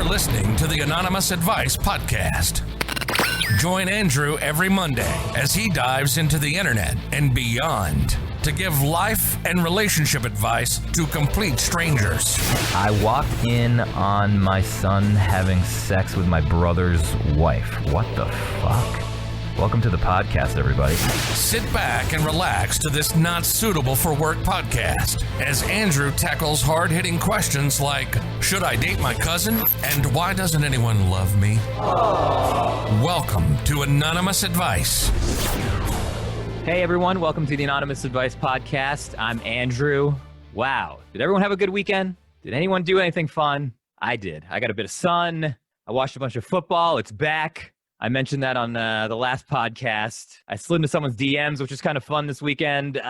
listening to the Anonymous Advice Podcast. Join Andrew every Monday as he dives into the internet and beyond to give life and relationship advice to complete strangers. I walked in on my son having sex with my brother's wife. What the fuck? Welcome to the podcast, everybody. Sit back and relax to this not suitable for work podcast as Andrew tackles hard-hitting questions like, should I date my cousin? And why doesn't anyone love me? Welcome to Anonymous Advice. Hey everyone, welcome to the Anonymous Advice Podcast. I'm Andrew. Wow, did everyone have a good weekend? Did anyone do anything fun? I did. I got a bit of sun. I watched a bunch of football. It's back. I mentioned that on the last podcast. I slid into someone's DMs, which is kind of fun this weekend.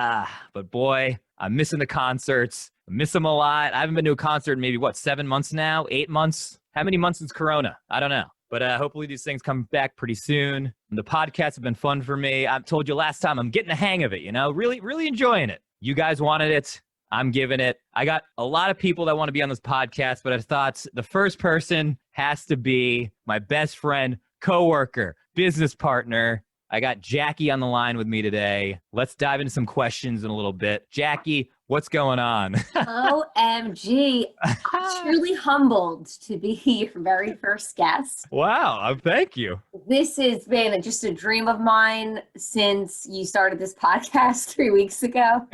But boy, I'm missing the concerts. I miss them a lot. I haven't been to a concert in maybe, 7 months now? 8 months? How many months since Corona? I don't know. But hopefully these things come back pretty soon. The podcasts have been fun for me. I told you last time, I'm getting the hang of it, really, really enjoying it. You guys wanted it. I'm giving it. I got a lot of people that want to be on this podcast, but I thought the first person has to be my best friend, coworker, business partner. I got Jackie on the line with me today. Let's dive into some questions in a little bit. Jackie, what's going on? OMG. I'm truly humbled to be your very first guest. Wow, thank you. This has been just a dream of mine since you started this podcast 3 weeks ago.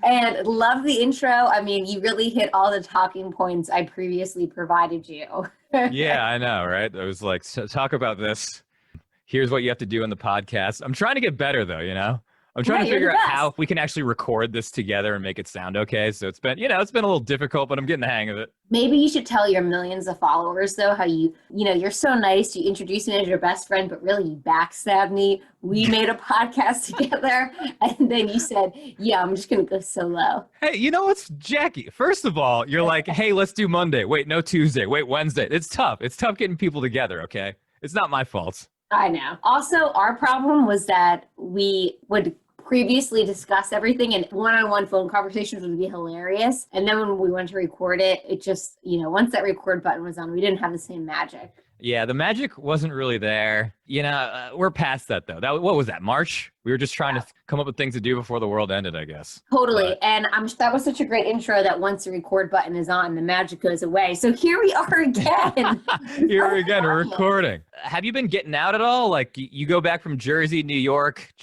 And love the intro. I mean, you really hit all the talking points I previously provided you. Yeah, I know, right? I was like, talk about this. Here's what you have to do in the podcast. I'm trying to get better, though, I'm trying to figure out how we can actually record this together and make it sound okay. So it's been, it's been a little difficult, but I'm getting the hang of it. Maybe you should tell your millions of followers, though, how you're so nice. You introduced me as your best friend, but really you backstabbed me. We made a podcast together, and then you said, yeah, I'm just going to go solo. Hey, you know what's, Jackie? First of all, you're like, hey, let's do Monday. Wait, no, Tuesday. Wait, Wednesday. It's tough. It's tough getting people together, okay? It's not my fault. I know. Also, our problem was that we would previously discuss everything, and one-on-one phone conversations would be hilarious. And then when we went to record it, it just, once that record button was on, we didn't have the same magic. Yeah, the magic wasn't really there. We're past that, though. What was that, March? We were just trying to come up with things to do before the world ended, I guess. Totally. And that was such a great intro that once the record button is on, the magic goes away. So here we are again. We're recording. Have you been getting out at all? Like, you go back from Jersey, New York.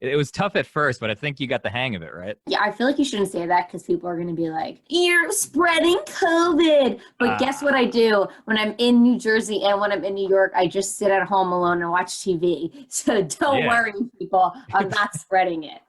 It was tough at first, but I think you got the hang of it, right? Yeah, I feel like you shouldn't say that because people are going to be like, you're spreading COVID. But guess what I do when I'm in New Jersey and when I'm in New York? I just sit at home alone and watch TV. So don't worry, people. I'm not spreading it.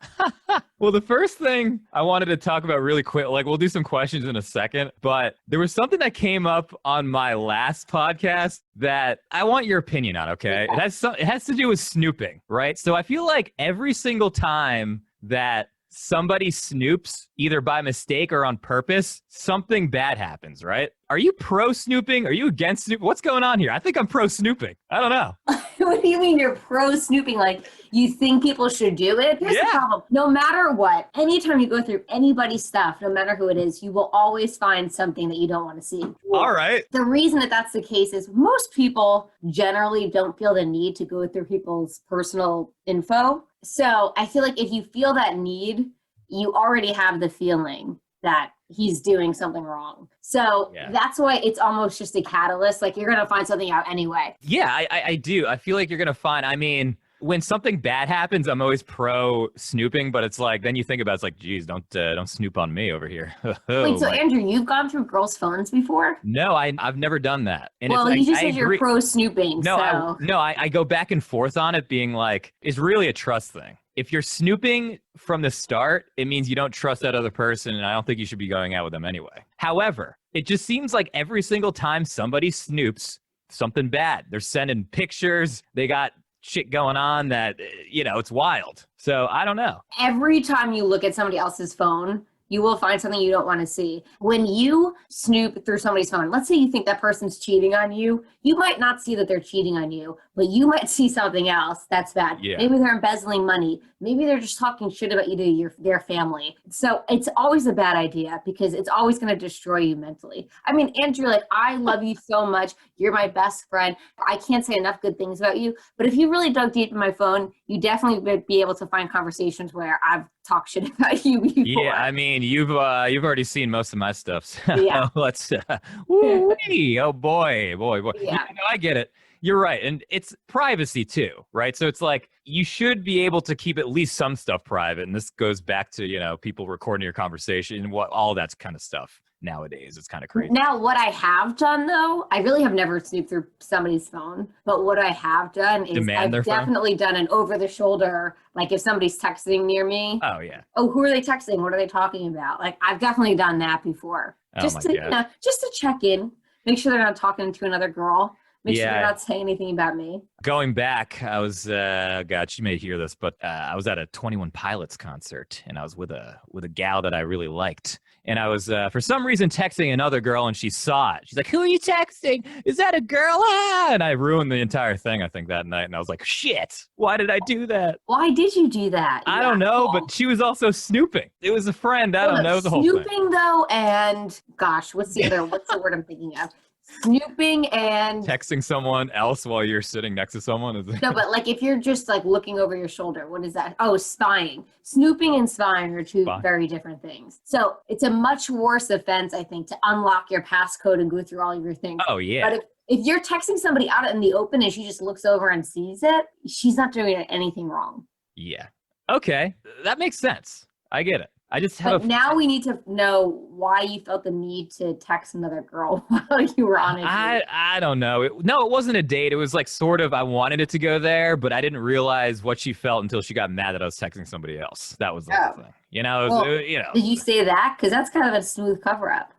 Well, the first thing I wanted to talk about really quick, we'll do some questions in a second, but there was something that came up on my last podcast that I want your opinion on, okay? Yeah. It has to do with snooping, right? So I feel like every single time that somebody snoops, either by mistake or on purpose, something bad happens, right? Are you pro snooping? Are you against snooping? What's going on here? I think I'm pro snooping. I don't know. What do you mean you're pro snooping? Like, you think people should do it? Here's the problem. No matter what, anytime you go through anybody's stuff, no matter who it is, you will always find something that you don't want to see. All right. The reason that that's the case is most people generally don't feel the need to go through people's personal info. So I feel like if you feel that need, you already have the feeling that he's doing something wrong. So that's why it's almost just a catalyst. Like, you're going to find something out anyway. Yeah, I do. I feel like you're going to find, when something bad happens, I'm always pro snooping, but it's like, then you think about it, it's like, geez, don't snoop on me over here. Wait, so Andrew, you've gone through girls' phones before? No, I've never done that. And well, you just said you're pro snooping. No, I go back and forth on it, being like, it's really a trust thing. If you're snooping from the start, it means you don't trust that other person, and I don't think you should be going out with them anyway. However, it just seems like every single time somebody snoops, something bad. They're sending pictures. They got shit going on that, it's wild. So I don't know. Every time you look at somebody else's phone, You will find something you don't want to see. When you snoop through somebody's phone, let's say you think that person's cheating on you, you might not see that they're cheating on you, but you might see something else that's bad. Yeah. Maybe they're embezzling money. Maybe they're just talking shit about you to their family. So it's always a bad idea because it's always going to destroy you mentally. I mean, Andrew, like, I love you so much. You're my best friend. I can't say enough good things about you. But if you really dug deep in my phone, you definitely would be able to find conversations where I've talked shit about you before. Yeah, I mean, you've already seen most of my stuff. So Yeah. let's. Woo-wee. Oh boy. Yeah. I get it. You're right, and it's privacy too, right? So it's like you should be able to keep at least some stuff private, and this goes back to people recording your conversation and all that kind of stuff. Nowadays, it's kind of crazy. Now, what I have done, though, I really have never snooped through somebody's phone, but what I have done is I've definitely done an over-the-shoulder, like if somebody's texting near me. Oh, yeah. Oh, who are they texting? What are they talking about? Like, I've definitely done that before. Just to check in, make sure they're not talking to another girl. Make sure they're not saying anything about me. Going back, I was, God, she may hear this, but I was at a 21 Pilots concert, and I was with a gal that I really liked. And I was, for some reason, texting another girl, and she saw it. She's like, who are you texting? Is that a girl? Ah! And I ruined the entire thing, I think, that night. And I was like, shit, why did I do that? Why did you do that? I don't know, but she was also snooping. It was a friend. I don't know the whole thing. Snooping, though, and gosh, what's the word I'm thinking of? Snooping and texting someone else while you're sitting next to someone is no, but like if you're just like looking over your shoulder, what is that? Oh, spying. Snooping and spying are two very different things. So it's a much worse offense, I think, to unlock your passcode and go through all your things. Oh yeah. But if you're texting somebody out in the open and she just looks over and sees it, she's not doing anything wrong. Yeah. Okay, that makes sense. I get it. I just have. But now we need to know why you felt the need to text another girl while you were on a date. I don't know. It wasn't a date. It was like sort of I wanted it to go there, but I didn't realize what she felt until she got mad that I was texting somebody else. That was the whole thing. Did you say that? Because that's kind of a smooth cover up.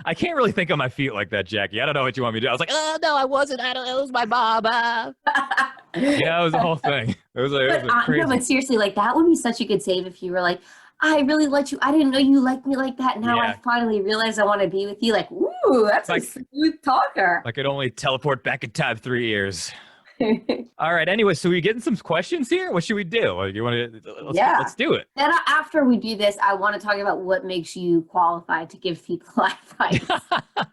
I can't really think on my feet like that, Jackie. I don't know what you want me to do. I was like, oh no, I wasn't. It was my mom. It was the whole thing. It was crazy. No, but seriously, like that would be such a good save if you were like, I really let you. I didn't know you liked me like that. Now I finally realize I want to be with you. Like, ooh, that's like, a smooth talker. I could only teleport back in time 3 years. All right. Anyway, so we getting some questions here? What should we do? Like, you want to? Let's do it. Then after we do this, I want to talk about what makes you qualified to give people advice.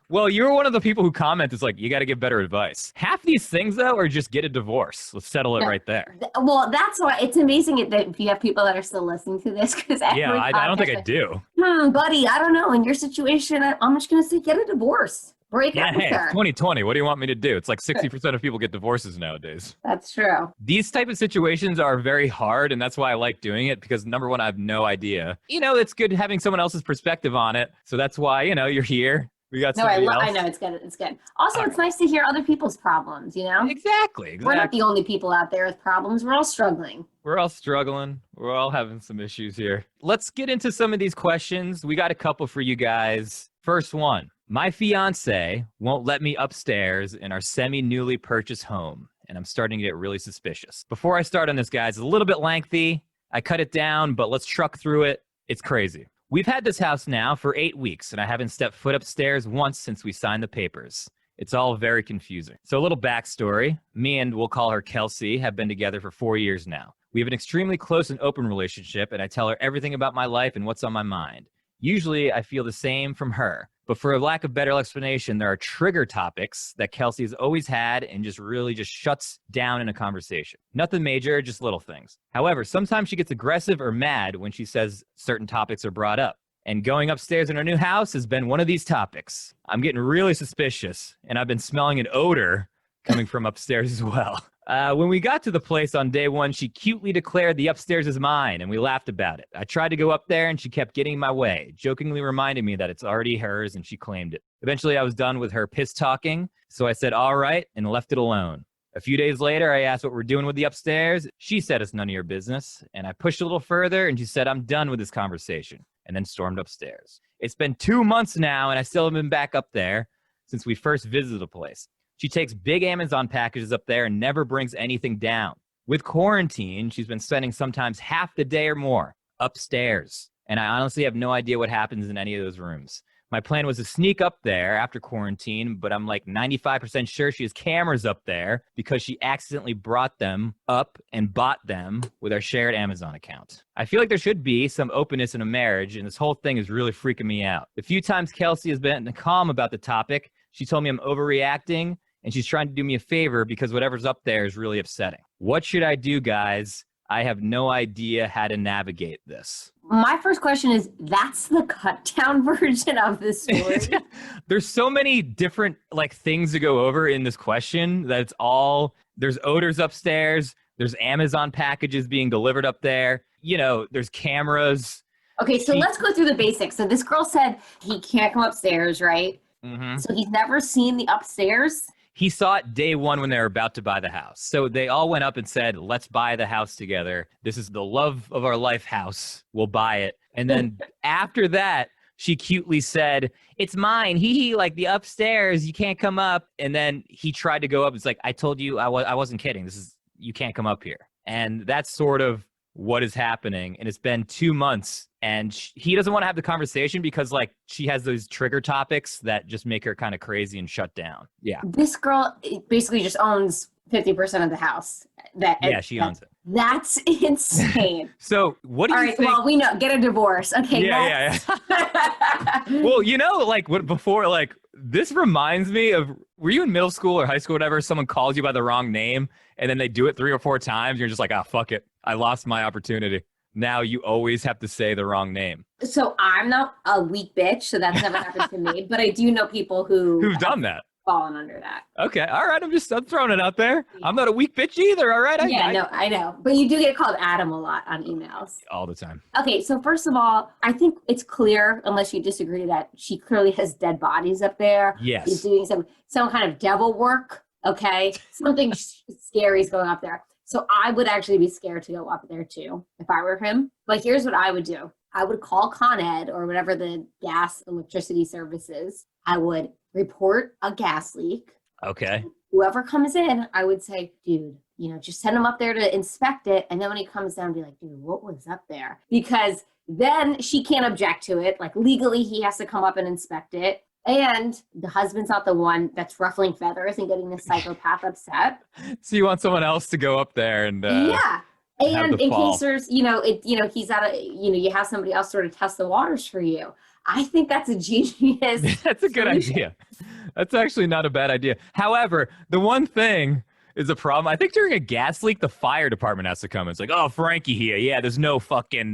Well, you're one of the people who comment is like, you got to give better advice. Half these things though are just get a divorce. Let's settle it right there. Well, that's why it's amazing that if you have people that are still listening to this, because I don't think I do. Buddy, I don't know. In your situation, I'm just gonna say get a divorce. Break up with her. 2020. What do you want me to do? It's like 60% of people get divorces nowadays. That's true. These type of situations are very hard, and that's why I like doing it, because number one, I have no idea. It's good having someone else's perspective on it. So that's why, you're here. We got somebody else. I know, it's good. It's good. Also, it's nice to hear other people's problems, Exactly. We're not the only people out there with problems. We're all struggling. We're all having some issues here. Let's get into some of these questions. We got a couple for you guys. First one. My fiance won't let me upstairs in our semi-newly purchased home, and I'm starting to get really suspicious. Before I start on this, guys, it's a little bit lengthy. I cut it down, but let's truck through it. It's crazy. We've had this house now for 8 weeks, and I haven't stepped foot upstairs once since we signed the papers. It's all very confusing. So a little backstory. Me and we'll call her Kelsey have been together for 4 years now. We have an extremely close and open relationship, and I tell her everything about my life and what's on my mind. Usually, I feel the same from her. But for a lack of better explanation, there are trigger topics that Kelsey has always had and just shuts down in a conversation. Nothing major, just little things. However, sometimes she gets aggressive or mad when she says certain topics are brought up. And going upstairs in our new house has been one of these topics. I'm getting really suspicious, and I've been smelling an odor coming from upstairs as well. When we got to the place on day one, she cutely declared the upstairs is mine, and we laughed about it. I tried to go up there, and she kept getting in my way, jokingly reminding me that it's already hers, and she claimed it. Eventually, I was done with her piss talking, so I said, all right, and left it alone. A few days later, I asked what we're doing with the upstairs. She said it's none of your business, and I pushed a little further, and she said, I'm done with this conversation, and then stormed upstairs. It's been 2 months now, and I still haven't been back up there since we first visited the place. She takes big Amazon packages up there and never brings anything down. With quarantine, she's been spending sometimes half the day or more upstairs. and I honestly have no idea what happens in any of those rooms. My plan was to sneak up there after quarantine, but I'm like 95% sure she has cameras up there because she accidentally brought them up and bought them with our shared Amazon account. I feel like there should be some openness in a marriage, and this whole thing is really freaking me out. The few times Kelsey has been calm about the topic, she told me I'm overreacting, and she's trying to do me a favor because whatever's up there is really upsetting. What should I do, guys? I have no idea how to navigate this. My first question is, that's the cut down version of the story. There's so many different things to go over in this question that it's all, there's odors upstairs, there's Amazon packages being delivered up there, there's cameras. Okay, so let's go through the basics. So this girl said he can't come upstairs, right? Mm-hmm. So he's never seen the upstairs? He saw it day one when they were about to buy the house. So they all went up and said, let's buy the house together. This is the love of our life house. We'll buy it. And then after that, she cutely said, it's mine. Like the upstairs, you can't come up. And then he tried to go up. It's like, I told you I wasn't kidding. You can't come up here. And that's sort of what is happening. And it's been 2 months. And he doesn't want to have the conversation because she has those trigger topics that just make her kind of crazy and shut down. Yeah. This girl basically just owns 50% of the house. She owns it. That's insane. So what do you think? Well, we know. Get a divorce. Okay. Yeah. Well, before, this reminds me of, were you in middle school or high school, whatever, someone calls you by the wrong name and then they do it 3 or 4 times. You're just like, fuck it. I lost my opportunity. Now you always have to say the wrong name. So I'm not a weak bitch, so that's never happened to me. But I do know people who've done that. Fallen under that. Okay. All right. I'm throwing it out there. Yeah. I'm not a weak bitch either. All right. I know. But you do get called Adam a lot on emails. All the time. Okay. So first of all, I think it's clear, unless you disagree, that she clearly has dead bodies up there. Yes. She's doing some kind of devil work. Okay. Something scary is going up there. So I would actually be scared to go up there too if I were him. But here's what I would do. I would call Con Ed or whatever the electricity service is. I would report a gas leak. Okay. Whoever comes in, I would say, dude, just send him up there to inspect it. And then when he comes down, be like, dude, what was up there? Because then she can't object to it. Legally, he has to come up and inspect it. And the husband's not the one that's ruffling feathers and getting the psychopath upset. So you want someone else to go up there and yeah. And in case there's, he's at you have somebody else sort of test the waters for you. I think that's a genius. That's a good idea. That's actually not a bad idea. However, the one thing is a problem. I think during a gas leak, the fire department has to come. It's like, oh, Frankie here. Yeah, there's no fucking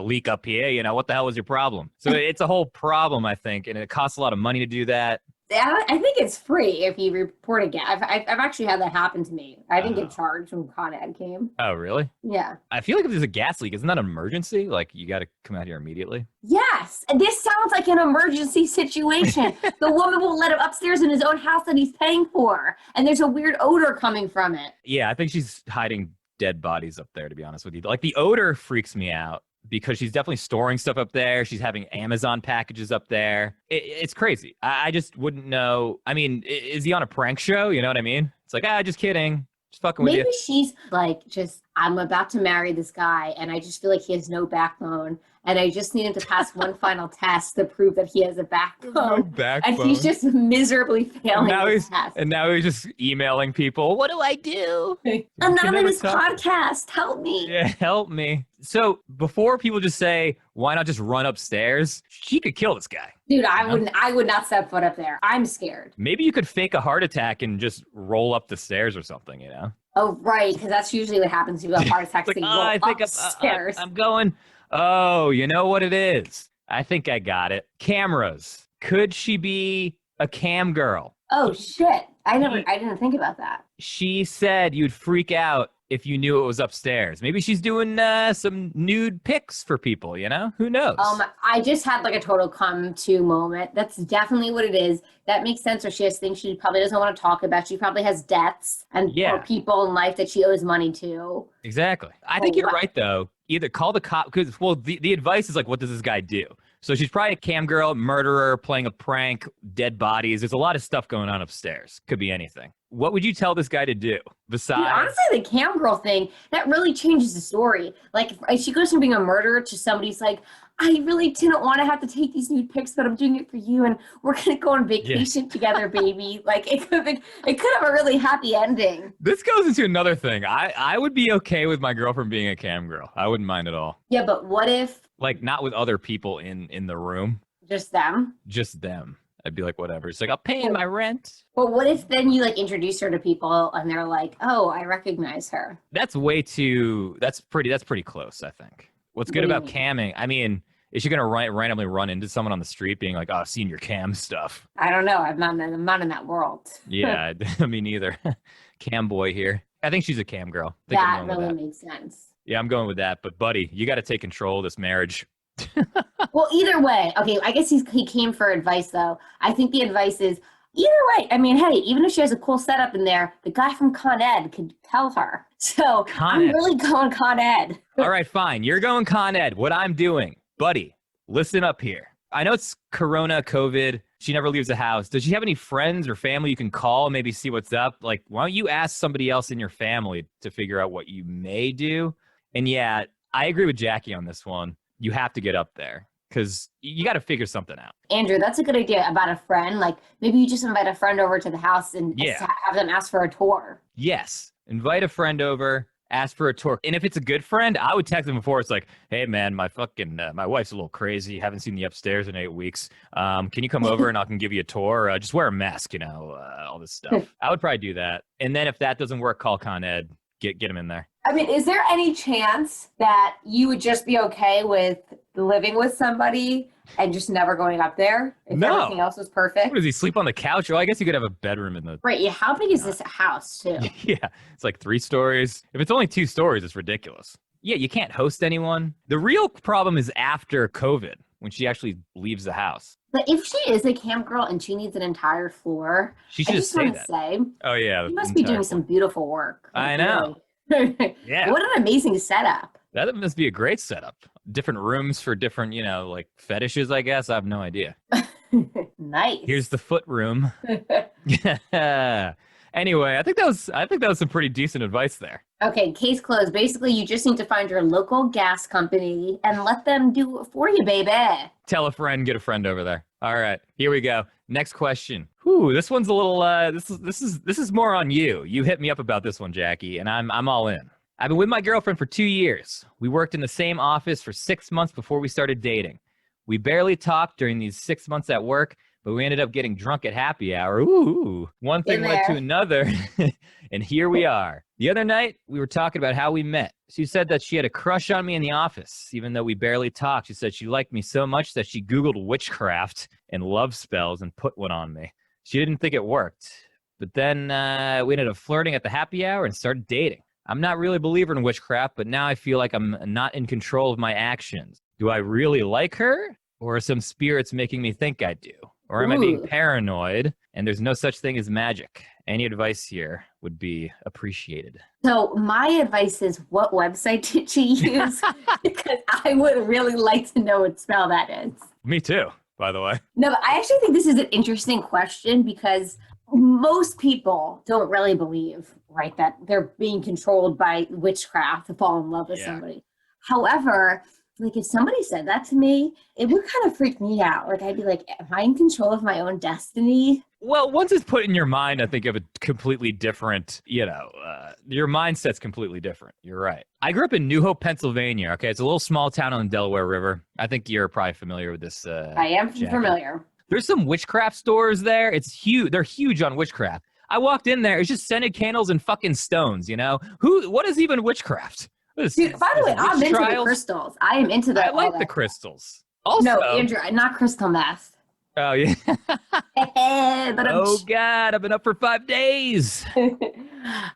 leak up here. What the hell was your problem? So it's a whole problem, I think, and it costs a lot of money to do that. I think it's free if you report a gas. I've actually had that happen to me. I didn't get charged when Con Ed came. Oh, really? Yeah. I feel like if there's a gas leak, isn't that an emergency? You got to come out here immediately? Yes. And this sounds like an emergency situation. The woman won't let him upstairs in his own house that he's paying for. And there's a weird odor coming from it. Yeah, I think she's hiding dead bodies up there, to be honest with you. The odor freaks me out. Because she's definitely storing stuff up there. She's having Amazon packages up there. It's crazy. I just wouldn't know. I mean, is he on a prank show? You know what I mean? It's like, just kidding. Just fucking with you. Maybe she's I'm about to marry this guy, and I just feel like he has no backbone. And I just need him to pass one final test to prove that he has a backbone. No backbone. And he's just miserably failing this test. And now he's just emailing people. What do I do? Anonymous podcast, help me. Yeah, help me. So before people just say, why not just run upstairs? She could kill this guy. Dude, I would not set foot up there. I'm scared. Maybe you could fake a heart attack and just roll up the stairs or something, Oh, right, because that's usually what happens. You have heart attacks. I think upstairs. I'm going... Oh, you know what it is? I think I got it. Cameras. Could she be a cam girl? Oh, shit. I didn't think about that. She said you'd freak out if you knew it was upstairs. Maybe she's doing some nude pics for people, Who knows? I just had a total come to moment. That's definitely what it is. That makes sense. Or she has things she probably doesn't want to talk about. She probably has debts or people in life that she owes money to. Exactly. I think you're right, though. Either call the cop, because, the advice is what does this guy do? So she's probably a cam girl, murderer, playing a prank, dead bodies. There's a lot of stuff going on upstairs. Could be anything. What would you tell this guy to do besides? Dude, honestly, the cam girl thing, that really changes the story. If she goes from being a murderer to somebody's like, I really didn't want to have to take these nude pics, but I'm doing it for you, and we're gonna go on vacation together, baby. Like it could have a really happy ending. This goes into another thing. I would be okay with my girlfriend being a cam girl. I wouldn't mind at all. Yeah, but what if Like not with other people in the room? just them? Just them. I'd be like, whatever. It's like, I'll pay my rent. But what if then you like introduce her to people and they're like, oh, I recognize her? That's pretty close, I think. What's good about camming, I mean, is she going to randomly run into someone on the street being like, oh, I've seen your cam stuff? I don't know. I'm not in that world. Yeah, me neither. Cam boy here. I think she's a cam girl. That really makes sense. Yeah, I'm going with that. But buddy, you got to take control of this marriage. Well, either way, okay, I guess he came for advice, though. I think the advice is, either way, I mean, hey, even if she has a cool setup in there, the guy from Con Ed could tell her. So I'm really going Con Ed. All right, fine. You're going Con Ed. What I'm doing, buddy, listen up here. I know it's Corona, COVID. She never leaves the house. Does she have any friends or family you can call and maybe see what's up? Like, why don't you ask somebody else in your family to figure out what you may do? And yeah, I agree with Jackie on this one. You have to get up there because you got to figure something out. Andrew, that's a good idea about a friend. Like maybe you just invite a friend over to the house and have them ask for a tour. Yes. Invite a friend over, ask for a tour. And if it's a good friend, I would text them before. It's like, hey, man, my wife's a little crazy. Haven't seen the upstairs in 8 weeks. Can you come over and I can give you a tour? Just wear a mask, all this stuff. I would probably do that. And then if that doesn't work, call Con Ed. Get him in there. I mean, is there any chance that you would just be okay with living with somebody and just never going up there if everything else was perfect? What, does he sleep on the couch? Well, I guess you could have a bedroom in the... Right, yeah. How big is this house, too? Yeah, it's like 3 stories. If it's only 2 stories, it's ridiculous. Yeah, you can't host anyone. The real problem is after COVID, when she actually leaves the house. But if she is a cam girl and she needs an entire floor, she should just say that. Oh, yeah. She must be doing some beautiful work. I know. Yeah. What an amazing setup. That must be a great setup. Different rooms for different, like fetishes, I guess. I have no idea. Nice. Here's the foot room. Anyway, I think that was some pretty decent advice there. Okay, case closed. Basically, you just need to find your local gas company and let them do it for you, baby. Tell a friend, get a friend over there. All right, here we go. Next question. Whew, this one's a little. This is more on you. You hit me up about this one, Jackie, and I'm all in. I've been with my girlfriend for 2 years. We worked in the same office for 6 months before we started dating. We barely talked during these 6 months at work, but we ended up getting drunk at happy hour. Ooh, one thing led to another, and here we are. The other night, we were talking about how we met. She said that she had a crush on me in the office, even though we barely talked. She said she liked me so much that she Googled witchcraft and love spells and put one on me. She didn't think it worked, but then we ended up flirting at the happy hour and started dating. I'm not really a believer in witchcraft, but now I feel like I'm not in control of my actions. Do I really like her, or are some spirits making me think I do? Or am I being paranoid and there's no such thing as magic? Any advice here would be appreciated. So my advice is, what website did she use? Because I would really like to know what spell that is. Me too, by the way. No, but I actually think this is an interesting question because most people don't really believe, right, that they're being controlled by witchcraft to fall in love with somebody. However, like if somebody said that to me, it would kind of freak me out. Like I'd be like, am I in control of my own destiny? Well, once it's put in your mind, I think of a completely different, your mindset's completely different. You're right. I grew up in New Hope, Pennsylvania. Okay, it's a little small town on the Delaware River. I think you're probably familiar with this. I am familiar. There's some witchcraft stores there. It's huge. They're huge on witchcraft. I walked in there. It's just scented candles and fucking stones, What is even witchcraft? Dude, by the way, I'm into the crystals. I am into that. I like the crystals. Also, no, Andrew, not crystal meth. Oh, yeah. Oh, God, I've been up for 5 days.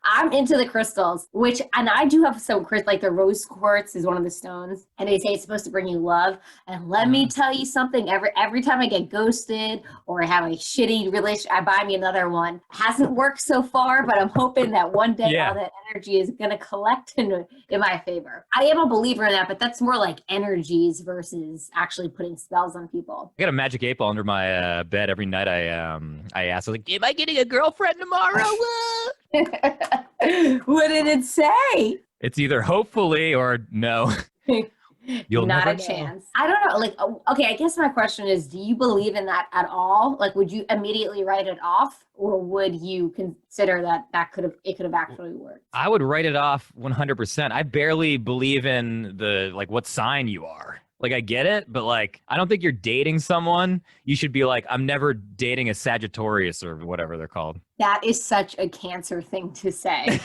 I'm into the crystals, and I do have some like the rose quartz is one of the stones, and they say it's supposed to bring you love. And let me tell you something, every time I get ghosted or I have a shitty relationship, I buy me another one. Hasn't worked so far, but I'm hoping that one day all that energy is going to collect in my favor. I am a believer in that, but that's more like energies versus actually putting spells on people. I got a magic 8-ball under my bed every night. I ask, like, am I getting a girlfriend tomorrow? What did it say? It's either hopefully or no. You'll Not never a know. chance. I don't know. Like, okay, I guess my question is, do you believe in that at all? Like, would you immediately write it off, or would you consider that could have actually worked? I would write it off 100%. I barely believe in the like what sign you are. Like I get it, but like I don't think you're dating someone. You should be like, I'm never dating a Sagittarius or whatever they're called. That is such a Cancer thing to say.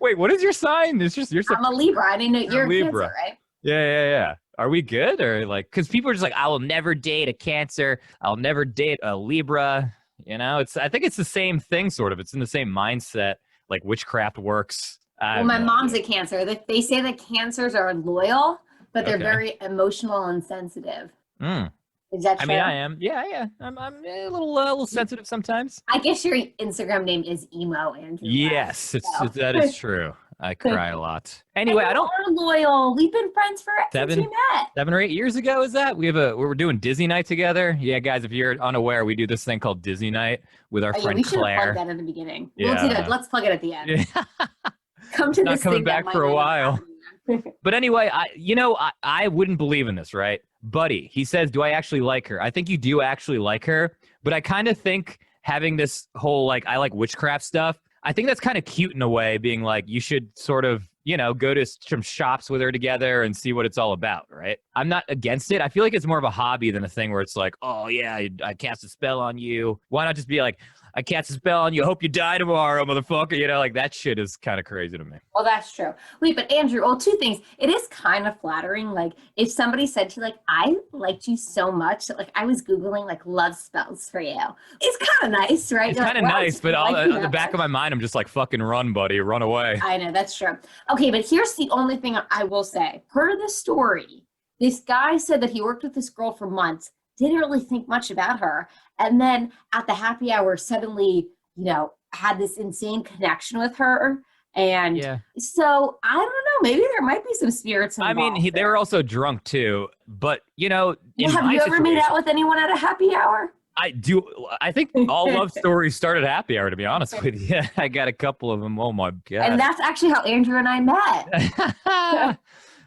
Wait, what is your sign? It's just I'm a Libra. I didn't know you're a Libra. Cancer, right? Yeah. Are we good or like? Because people are just like, I will never date a Cancer. I'll never date a Libra. You know, I think it's the same thing, sort of. It's in the same mindset. Like witchcraft works. Well, my mom's a Cancer. They say that Cancers are loyal, but they're very emotional and sensitive. Is that true? I mean, I am. Yeah. I'm a little sensitive sometimes. I guess your Instagram name is Emo, Andrew. Yes, that is true. I cry a lot. Anyway, We're loyal. We've been friends for since we met. 7 or 8 years ago. Is that we're doing Disney night together? Yeah, guys, if you're unaware, we do this thing called Disney night with our friend we should have Claire. plugged that at the beginning. Yeah. We'll do that. Let's plug it at the end. Yeah. Come to Not this coming thing back that for a might while. not But anyway, I wouldn't believe in this, right? Buddy, he says, do I actually like her? I think you do actually like her, but I kind of think having this whole, like, I like witchcraft stuff, I think that's kind of cute in a way, being like, you should sort of, go to some shops with her together and see what it's all about, right? I'm not against it. I feel like it's more of a hobby than a thing where it's like, oh, yeah, I cast a spell on you. Why not just be like, I cast a spell on you. Hope you die tomorrow, motherfucker. Like that shit is kind of crazy to me. Well, that's true. Wait, but Andrew, two things. It is kind of flattering. Like if somebody said to you, like, I liked you so much that like I was Googling like love spells for you. It's kind of nice, right? It's You're kind of like, wow, nice, but on the back of my mind, I'm just like, fucking run, buddy. Run away. I know, that's true. Okay, but here's the only thing I will say. Per the story, this guy said that he worked with this girl for months, didn't really think much about her. And then at the happy hour, suddenly, had this insane connection with her. And so I don't know, maybe there might be some spirits involved. I mean, they were also drunk too, but have you ever made out with anyone at a happy hour? I do. I think all love stories start at happy hour, to be honest with you. Yeah, I got a couple of them. Oh my God. And that's actually how Andrew and I met.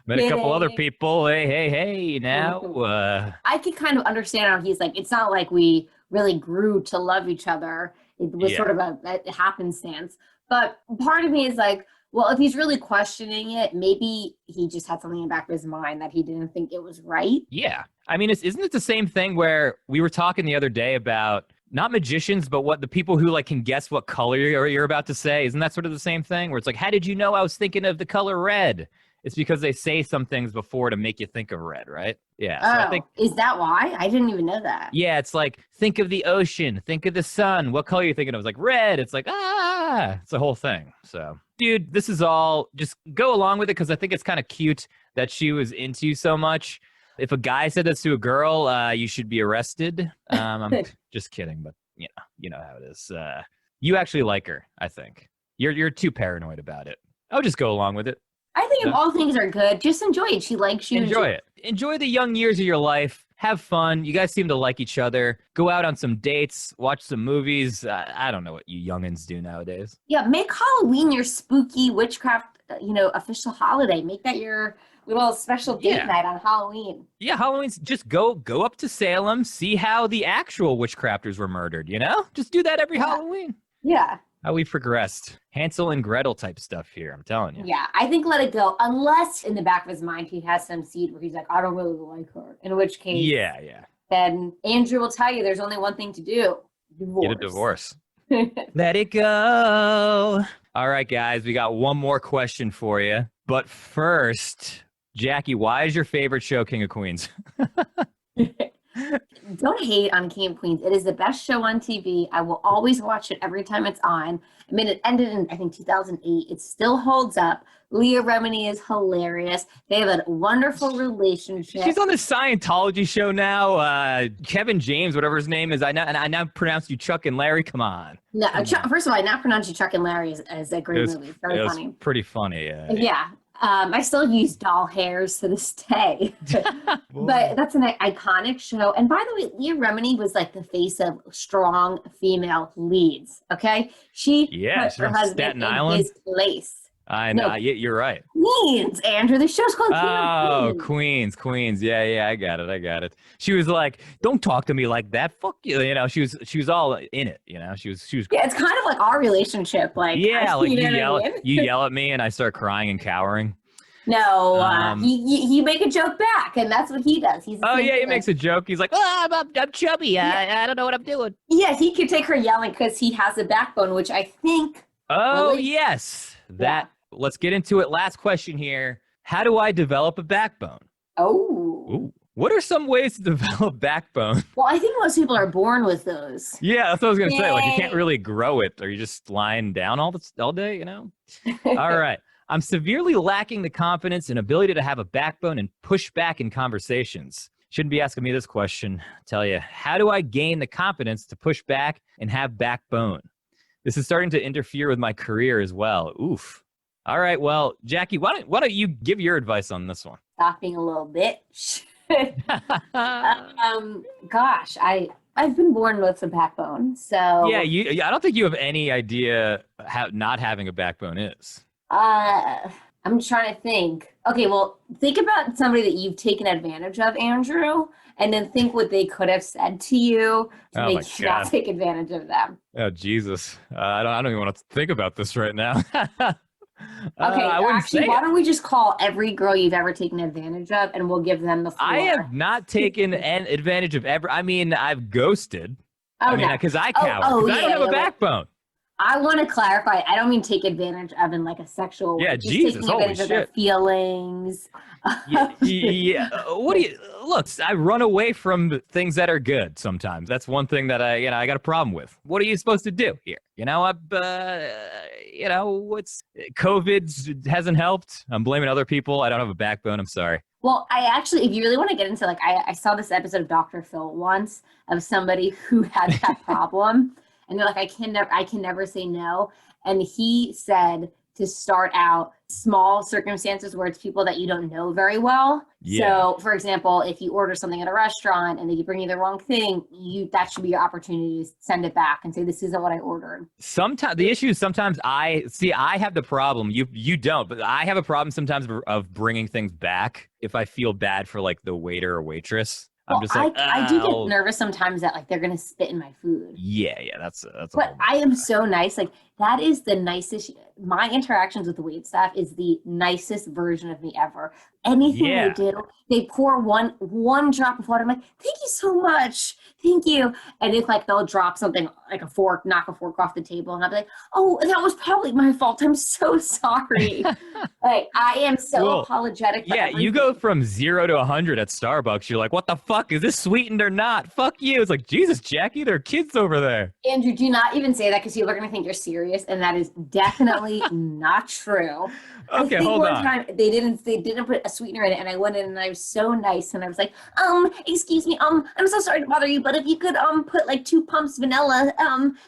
Met a couple other people. Hey, now. I could kind of understand how he's like, it's not like we really grew to love each other. It was sort of a happenstance. But part of me is like, well, if he's really questioning it, maybe he just had something in the back of his mind that he didn't think it was right. Yeah. I mean, isn't it the same thing where we were talking the other day about not magicians, but what the people who like can guess what color you're about to say? Isn't that sort of the same thing where it's like, how did you know I was thinking of the color red? It's because they say some things before to make you think of red, right? Yeah. So I think, is that why? I didn't even know that. Yeah, it's like, think of the ocean, think of the sun. What color are you thinking of? It's like red. It's like, it's the whole thing. So, dude, this is all, just go along with it because I think it's kind of cute that she was into you so much. If a guy said this to a girl, you should be arrested. I'm just kidding, but you know how it is. You actually like her, I think. You're too paranoid about it. I'll just go along with it. I think if all things are good, just enjoy it. She likes you. Enjoy it. Enjoy the young years of your life. Have fun. You guys seem to like each other. Go out on some dates. Watch some movies. I don't know what you youngins do nowadays. Yeah, make Halloween your spooky witchcraft, official holiday. Make that your little special date night on Halloween. Yeah, Halloween's just go up to Salem, see how the actual witchcrafters were murdered, Just do that every Halloween. Yeah. How we progressed. Hansel and Gretel type stuff here, I'm telling you. Yeah, I think let it go, unless in the back of his mind he has some seed where he's like, I don't really like her. In which case, then Andrew will tell you there's only one thing to do. Divorce. Get a divorce. Let it go. All right, guys, we got one more question for you. But first, Jackie, why is your favorite show King of Queens? Don't hate on King of Queens. It is the best show on TV. I will always watch it every time it's on. I mean, it ended in, I think, 2008. It still holds up. Leah Remini is hilarious. They have a wonderful relationship. She's on the Scientology show now. Kevin James, whatever his name is. I now pronounce you Chuck and Larry. Come on. No, first of all, I now pronounce you Chuck and Larry as a great movie. It's very funny. Pretty funny. Yeah. I still use doll hairs to this day, but that's an iconic show. And by the way, Leah Remini was like the face of strong female leads. Okay, she put her husband in his place. I know. No. You're right. Queens, Andrew. The show's called King Oh, of Queens. Queens. Yeah, I got it. She was like, "Don't talk to me like that. Fuck you." She was all in it. She was. Yeah, it's kind of like our relationship. Like, Yeah, like you know what I mean? you yell at me, and I start crying and cowering. No, you make a joke back, and that's what he does. He's the same He thing. makes a joke. He's like, "Oh, I'm chubby. I don't know what I'm doing." Yeah, he could take her yelling because he has a backbone, which I think. Oh, really, yes. Let's get into it. Last question here. How do I develop a backbone? Oh. Ooh. What are some ways to develop backbone? Well, I think most people are born with those. Yeah, that's what I was going to say. Like, you can't Yay. really grow it. Or you just lying down all day, All right. I'm severely lacking the confidence and ability to have a backbone and push back in conversations. Shouldn't be asking me this question. I'll tell you, how do I gain the confidence to push back and have backbone? This is starting to interfere with my career as well. Oof. All right. Well, Jackie, why don't you give your advice on this one? Stop being a little bitch. Gosh, I've been born with a backbone, so Yeah, I don't think you have any idea how not having a backbone is. I'm trying to think. Okay, well, think about somebody that you've taken advantage of, Andrew, and then think what they could have said to you to make you not take advantage of them. Oh, Jesus. I don't even want to think about this right now. Okay, actually, why don't we just call every girl you've ever taken advantage of, and we'll give them the floor. I have not taken an advantage of ever. I mean, I've ghosted. Oh, because I cower. I don't have a backbone. I want to clarify. I don't mean take advantage of in like a sexual way. Yeah, just Jesus, taking advantage of their feelings. Yeah. What do you look? I run away from things that are good sometimes. That's one thing that I got a problem with. What are you supposed to do here? What's COVID hasn't helped. I'm blaming other people. I don't have a backbone. I'm sorry. Well, I actually, if you really want to get into like, I saw this episode of Dr. Phil once of somebody who had that problem. And they're like, I can never say no. And he said to start out small circumstances where it's people that you don't know very well. Yeah. So, for example, if you order something at a restaurant and they bring you the wrong thing, that should be your opportunity to send it back and say, this isn't what I ordered. Sometimes the issue is sometimes I have the problem. You don't, but I have a problem sometimes of bringing things back if I feel bad for like the waiter or waitress. I'm just like, I do get nervous sometimes that like they're gonna spit in my food. Yeah, that's. But I am so nice. Like that is the nicest. My interactions with the wait staff is the nicest version of me ever. Anything they do, they pour one drop of water. I'm like, thank you so much, thank you. And if like they'll drop something like a fork, knock a fork off the table, and I'll be like, oh, that was probably my fault. I'm so sorry. Like I am so apologetic. For everything. You go from 0 to 100 at Starbucks. You're like, what the fuck? Is this sweetened or not? Fuck you. It's like, Jesus, Jackie, there are kids over there. Andrew, do not even say that because people are going to think you're serious, and that is definitely not true. Okay, I think hold one on. time they didn't put a sweetener in it, and I went in and I was so nice, and I was like, excuse me, I'm so sorry to bother you, but if you could put like 2 pumps vanilla,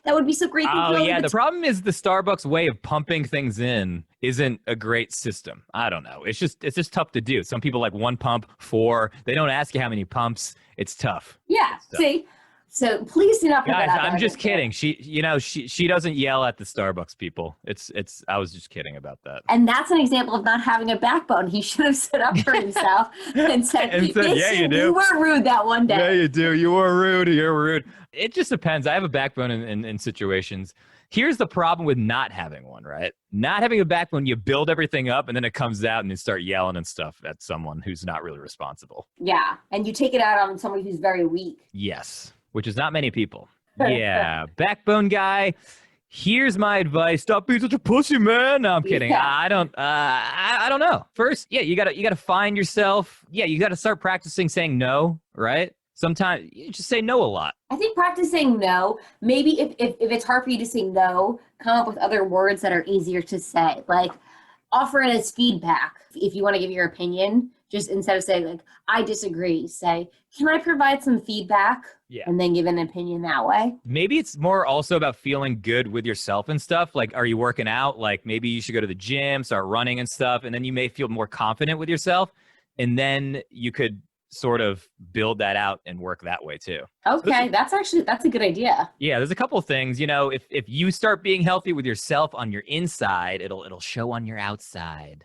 that would be so great. Oh yeah, the problem is the Starbucks way of pumping things in isn't a great system. I don't know. It's just tough to do. Some people like 1 pump, 4. They don't ask you how many pumps. It's tough. Yeah. See. So please do not put Guys, that out there. I'm just kidding. She doesn't yell at the Starbucks people. I was just kidding about that. And that's an example of not having a backbone. He should have stood up for himself and said, yeah, you do. You were rude that one day. Yeah, you do. You were rude. You're rude. It just depends. I have a backbone in situations. Here's the problem with not having one, right? Not having a backbone, you build everything up and then it comes out and you start yelling and stuff at someone who's not really responsible. Yeah. And you take it out on somebody who's very weak. Yes. Which is not many people. Yeah. Backbone guy. Here's my advice. Stop being such a pussy, man. No, I'm kidding. Yeah. I don't know. First, you gotta find yourself. Yeah, you gotta start practicing saying no, right? Sometimes you just say no a lot. I think practicing no, maybe if it's hard for you to say no, come up with other words that are easier to say. Like offer it as feedback. If you want to give your opinion, just instead of saying like, I disagree, say, can I provide some feedback? Yeah. And then give an opinion that way. Maybe it's more also about feeling good with yourself and stuff. Like, are you working out? Like maybe you should go to the gym, start running and stuff. And then you may feel more confident with yourself. And then you could sort of build that out and work that way too. Okay, that's a good idea. Yeah, there's a couple of things, you know, if you start being healthy with yourself on your inside, it'll show on your outside.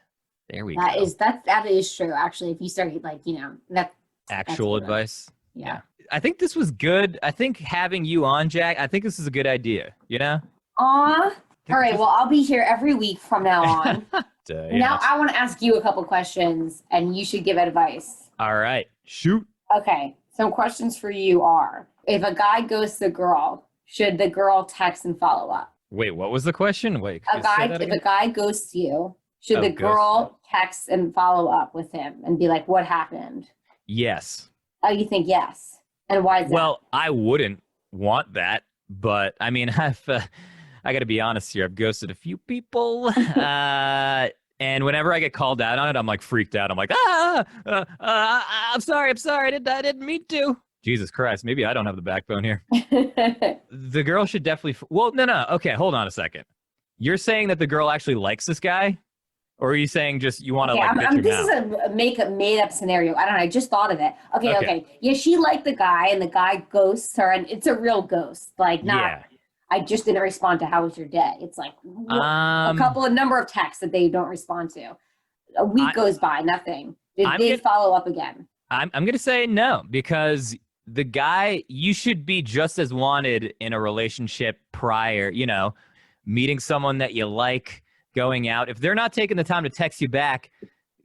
There we go. That is true. Actually, if you start like, you know, that's actual advice. Yeah. I think this was good. I think having you on, Jack, I think this is a good idea, you know? Aw. All right, well, I'll be here every week from now on. Now I want to ask you a couple questions and you should give advice. All right, shoot. Okay, some questions for you are, if a guy ghosts a girl, should the girl text and follow up? Wait, what was the question? Wait, if a guy ghosts you, should the girl text and follow up with him and be like, what happened? Yes. Oh, you think yes? And why is that? Well, I wouldn't want that, but I mean, I got to be honest here. I've ghosted a few people, and whenever I get called out on it, I'm like freaked out. I'm like, I'm sorry. I didn't mean to. Jesus Christ, maybe I don't have the backbone here. The girl should definitely. Well, no. Okay, hold on a second. You're saying that the girl actually likes this guy? Or are you saying just you want to this is a made up scenario. I don't know. I just thought of it. Okay. Yeah, she liked the guy and the guy ghosts her and it's a real ghost. Like I just didn't respond to how was your day. It's like a number of texts that they don't respond to. A week goes by, nothing. They follow up again. I'm going to say no, because the guy, you should be just as wanted in a relationship prior, you know, meeting someone that you like, going out. If they're not taking the time to text you back,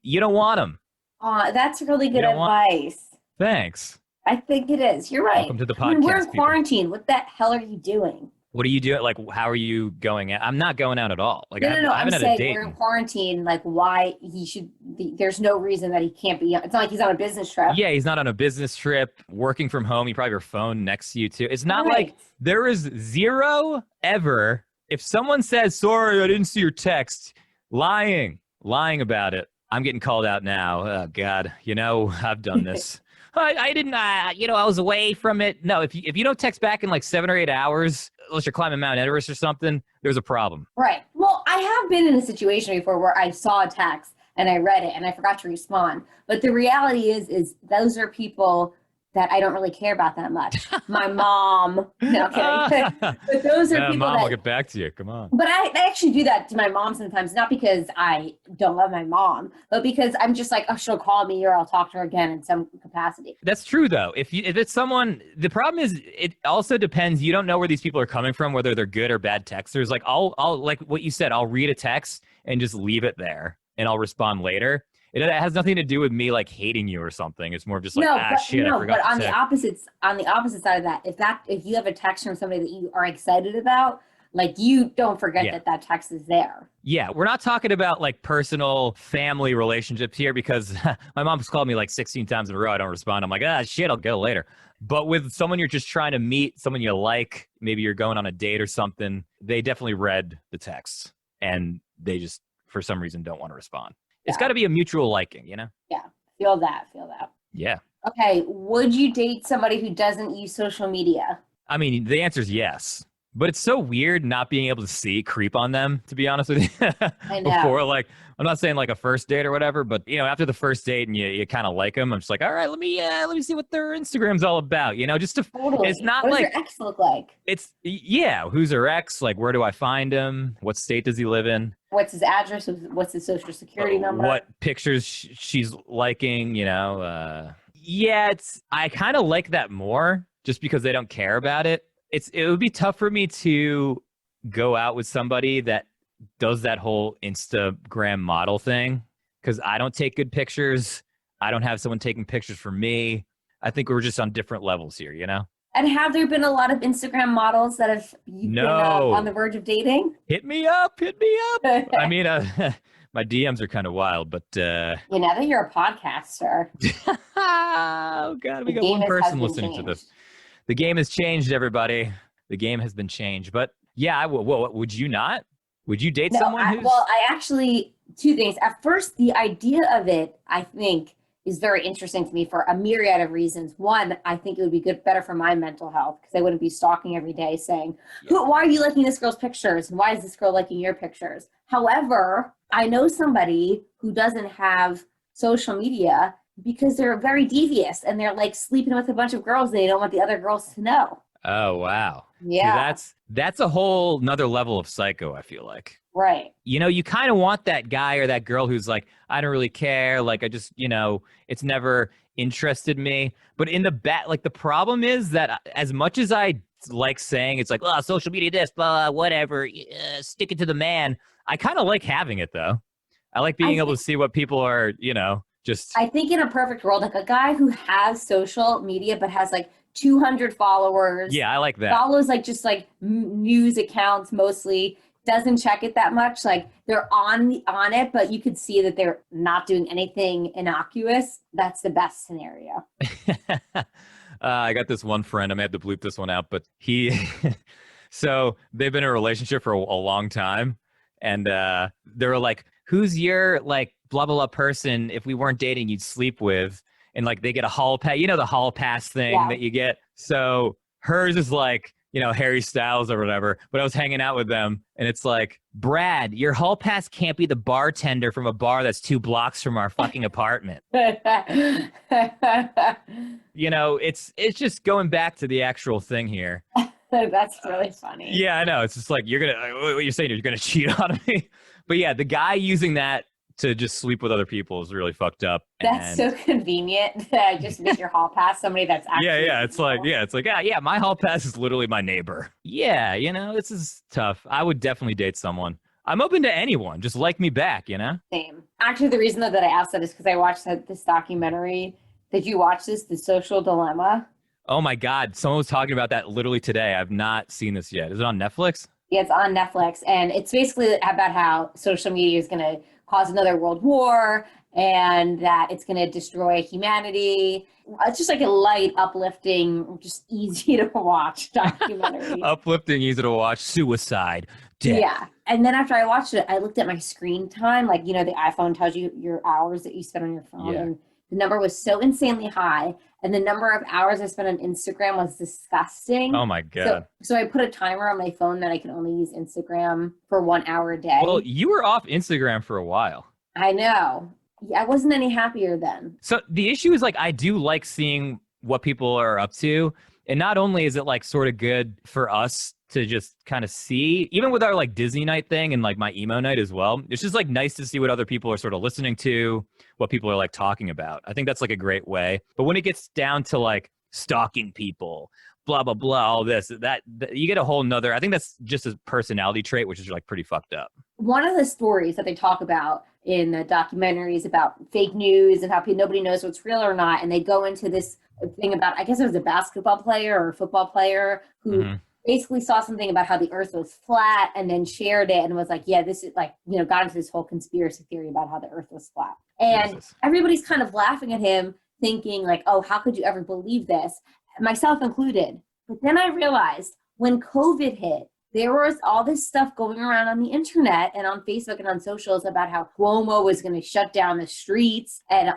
you don't want them. That's really good advice. Thanks. I think it is. You're right. Welcome to the podcast. We're in quarantine. What the hell are you doing? What are you doing? Like, how are you going out? I'm not going out at all. Like, no. I haven't I'm had saying a date. We're in quarantine. Like, why he should be, there's no reason that he can't be. It's not like he's on a business trip. Yeah, he's not on a business trip. Working from home, you probably have your phone next to you too. It's not like there is zero ever. If someone says, sorry, I didn't see your text, lying about it. I'm getting called out now. Oh, God. You know, I've done this. I didn't, I was away from it. No, if you don't text back in like 7 or 8 hours, unless you're climbing Mount Everest or something, there's a problem. Right. Well, I have been in a situation before where I saw a text and I read it and I forgot to respond. But the reality is those are people that I don't really care about that much. My mom, no kidding. But those are people Mom, I'll get back to you. Come on. But I actually do that to my mom sometimes, not because I don't love my mom, but because I'm just like, oh, she'll call me or I'll talk to her again in some capacity. That's true, though. If it's someone, the problem is it also depends. You don't know where these people are coming from, whether they're good or bad texters. Like I'll like what you said, I'll read a text and just leave it there and I'll respond later. It has nothing to do with me like hating you or something. It's more just like shit. I forgot. But on the opposite side of that, if you have a text from somebody that you are excited about, like you don't forget that text is there. Yeah, we're not talking about like personal family relationships here because my mom's called me like 16 times in a row. I don't respond. I'm like, shit, I'll go later. But with someone you're just trying to meet, someone you like, maybe you're going on a date or something, they definitely read the text and they just for some reason don't want to respond. It's got to be a mutual liking, you know? Yeah, feel that. Yeah. Okay, would you date somebody who doesn't use social media? I mean, the answer is yes. But it's so weird not being able to creep on them, to be honest with you. I know. Before, like, I'm not saying like a first date or whatever, but, you know, after the first date and you kind of like them, I'm just like, all right, let me see what their Instagram's all about, you know, just to, it's not what like. What does your ex look like? It's, who's her ex? Like, where do I find him? What state does he live in? What's his address? What's his social security number? What pictures she's liking, you know? I kind of like that more just because they don't care about it. It would be tough for me to go out with somebody that does that whole Instagram model thing because I don't take good pictures. I don't have someone taking pictures for me. I think we're just on different levels here, you know? And have there been a lot of Instagram models that have been on the verge of dating? Hit me up. I mean, my DMs are kind of wild, but... now that you're a podcaster. Oh, God, we got one person listening to this. The game has changed, everybody. The game has been changed. But yeah, would you not? Would you date someone who's... Well, I actually, two things. At first, the idea of it, I think, is very interesting to me for a myriad of reasons. One, I think it would be better for my mental health because I wouldn't be stalking every day saying, why are you liking this girl's pictures? And why is this girl liking your pictures? However, I know somebody who doesn't have social media because they're very devious and they're like sleeping with a bunch of girls and they don't want the other girls to know. Oh, wow. Yeah. See, that's a whole nother level of psycho, I feel like. Right. You kind of want that guy or that girl who's like, I don't really care. Like, I just, it's never interested me. But in the back, like, the problem is that as much as I like saying it's like, oh, social media this, blah, whatever, stick it to the man. I kind of like having it, though. I like being able to see what people are, just. I think in a perfect world, like a guy who has social media but has like 200 followers. Yeah, I like that. Follows like just like news accounts mostly. Doesn't check it that much. Like they're on it, but you could see that they're not doing anything innocuous. That's the best scenario. I got this one friend. I may have to bleep this one out, but so they've been in a relationship for a long time, and they were like, "Who's your like blah blah blah person? If we weren't dating, you'd sleep with." And like they get a hall pass, the hall pass thing that you get. So hers is like, Harry Styles or whatever. But I was hanging out with them, and it's like, Brad, your hall pass can't be the bartender from a bar that's 2 blocks from our fucking apartment. It's just going back to the actual thing here. That's really funny. Yeah, I know. It's just like what you're saying, you're gonna cheat on me. But yeah, the guy using that to just sleep with other people is really fucked up. That's so convenient that I just made your hall pass somebody that's actually it's like my hall pass is literally my neighbor. Yeah, this is tough. I would definitely date someone. I'm open to anyone. Just like me back, Same. Actually, the reason that I asked that is because I watched this documentary. Did you watch this, The Social Dilemma? Oh my God. Someone was talking about that literally today. I've not seen this yet. Is it on Netflix? Yeah, it's on Netflix. And it's basically about how social media is going to cause another world war and that it's going to destroy humanity. It's just like a light, uplifting, just easy to watch documentary. Uplifting, easy to watch. Suicide. Death. Yeah. And then after I watched it, I looked at my screen time. Like, the iPhone tells you your hours that you spend on your phone. Yeah. And the number was so insanely high. And the number of hours I spent on Instagram was disgusting. Oh my God. So I put a timer on my phone that I can only use Instagram for 1 hour a day. Well, you were off Instagram for a while. I know. Yeah, I wasn't any happier then. So the issue is like, I do like seeing what people are up to. And not only is it like sort of good for us to just kind of see, even with our like Disney night thing and like my emo night as well, it's just like nice to see what other people are sort of listening to, what people are like talking about. I think that's like a great way. But when it gets down to like stalking people, blah, blah, blah, all this, that you get a whole nother, I think that's just a personality trait, which is like pretty fucked up. One of the stories that they talk about in the documentary is about fake news and how nobody knows what's real or not. And they go into this thing about, I guess it was a basketball player or a football player who basically saw something about how the earth was flat and then shared it and was like, yeah, this is like, got into this whole conspiracy theory about how the earth was flat. And everybody's kind of laughing at him thinking like, oh, how could you ever believe this? Myself included. But then I realized when COVID hit, there was all this stuff going around on the internet and on Facebook and on socials about how Cuomo was going to shut down the streets. And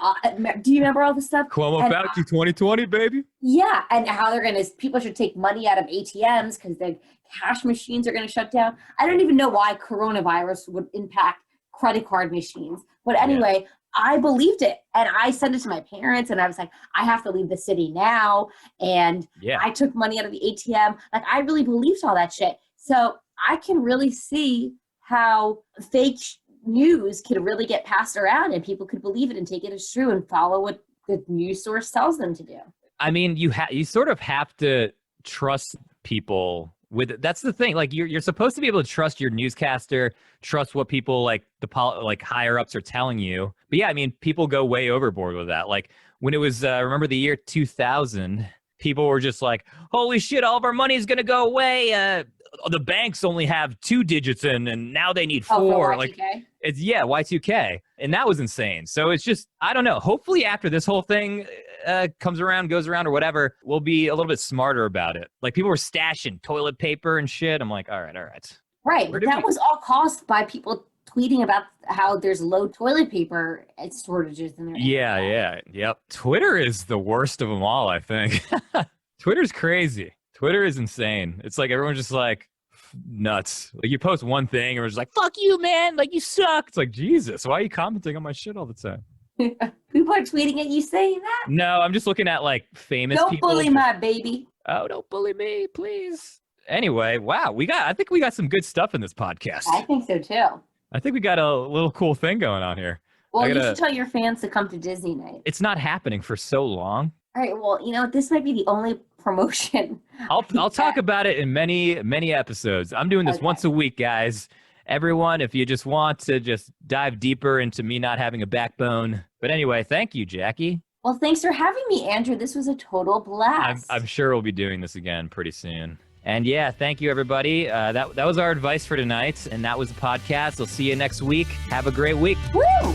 do you remember all this stuff? Cuomo back to 2020, baby. Yeah. And how people should take money out of ATMs because the cash machines are going to shut down. I don't even know why coronavirus would impact credit card machines. But anyway, I believed it. And I sent it to my parents and I was like, I have to leave the city now. And I took money out of the ATM. Like I really believed all that shit. So I can really see how fake news could really get passed around and people could believe it and take it as true and follow what the news source tells them to do. I mean, you sort of have to trust people with it. That's the thing. Like you're supposed to be able to trust your newscaster, trust what people like like higher ups are telling you. But yeah, I mean, people go way overboard with that. Like when it was, remember the year 2000, people were just like, holy shit, all of our money is going to go away. The banks only have 2 digits in and now they need 4. For like Y2K? It's Y2K. And that was insane. So it's just, I don't know. Hopefully after this whole thing comes around, goes around or whatever, we'll be a little bit smarter about it. Like people were stashing toilet paper and shit. I'm like, all right. Right. But that was all caused by people tweeting about how there's low toilet paper shortages in there. Yep. Twitter is the worst of them all, I think. Twitter's crazy. Twitter is insane. It's like everyone's just like nuts. Like you post one thing and we're just like, fuck you, man. Like you suck. It's like, Jesus, why are you commenting on my shit all the time? People are tweeting at you saying that. No, I'm just looking at like famous Don't people. bully my baby. Oh, don't bully me, please. Anyway, wow, I think we got some good stuff in this podcast. I think so too. I think we got a little cool thing going on here. Well, you should tell your fans to come to Disney night. It's not happening for so long. All right, well, this might be the only promotion. I'll talk about it in many episodes. I'm doing this once a week, guys. Everyone, if you just want to just dive deeper into me not having a backbone. But anyway, thank you, Jackie. Well, thanks for having me, Andrew. This was a total blast. I'm sure we'll be doing this again pretty soon. And yeah, thank you, everybody. That was our advice for tonight, and that was the podcast. We'll see you next week. Have a great week. Woo!